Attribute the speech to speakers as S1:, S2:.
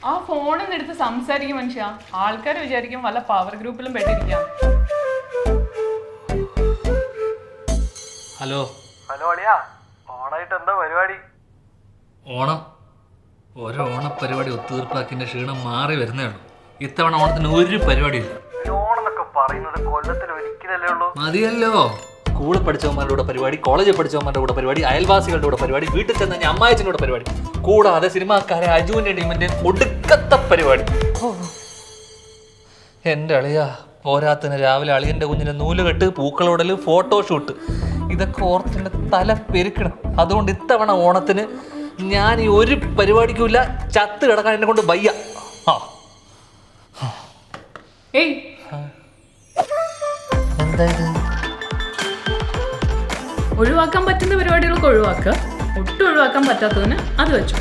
S1: ആ ഫോണിൽ നിന്ന് എടുത്ത് സംസാരിക്കും മനുഷ്യ. ആൾക്കാർ വിചാരിക്കും വല്ല പവർ ഗ്രൂപ്പിലും പെട്ടിരിക്കാം.
S2: ഹലോ
S3: ഹലോ അളിയാ, ഓണായിട്ട് എന്താ പരിപാടി?
S2: ഓണം ഓണപ്പരിപാടി ഒത്തുതീർപ്പാക്കിന്റെ ക്ഷീണം മാറി വരുന്നേ ഉള്ളൂ. ഇത്തവണ ഓണത്തിന് ഒരു പരിപാടിയില്ല.
S3: ഓണം എന്നൊക്കെ പറയുന്നത് കൊല്ലത്തിൽ ഒരിക്കലല്ലേ ഉള്ളൂ.
S2: മതിയല്ലോ. സ്കൂളിൽ പഠിച്ചവന്മാരുടെ കൂടെ പരിപാടി, കോളേജിൽ പഠിച്ചവന്മാരുടെ കൂടെ പരിപാടി, അയൽവാസികളുടെ കൂടെ പരിപാടി, വീട്ടിൽ ചെന്ന് കഴിഞ്ഞാൽ അമ്മായച്ചൻ്റെ കൂടെ പരിപാടി, കൂടാതെ സിനിമാക്കാരെ അജുവിൻ്റെ ടീമിൻ്റെ ഒടുക്കത്തെ പരിപാടി. എൻ്റെ അളിയാ, പോരാത്തിന് രാവിലെ അളിയൻ്റെ കുഞ്ഞിന് നൂലുകെട്ട്, പൂക്കളോടൽ, ഫോട്ടോഷൂട്ട്, ഇതൊക്കെ ഓർത്തിൻ്റെ തല പെരുക്കണം. അതുകൊണ്ട് ഇത്തവണ ഓണത്തിന് ഞാൻ ഈ ഒരു പരിപാടിക്കുമില്ല. ചത്ത് കിടക്കാൻ എന്നെ കൊണ്ട് വയ്യ.
S1: ഏയ്
S2: എന്തായത്?
S1: ഒഴിവാക്കാൻ പറ്റുന്ന പരിപാടികൾക്ക് ഒഴിവാക്കുക, ഒട്ടും ഒഴിവാക്കാൻ പറ്റാത്തതിന് അത് വെച്ചു.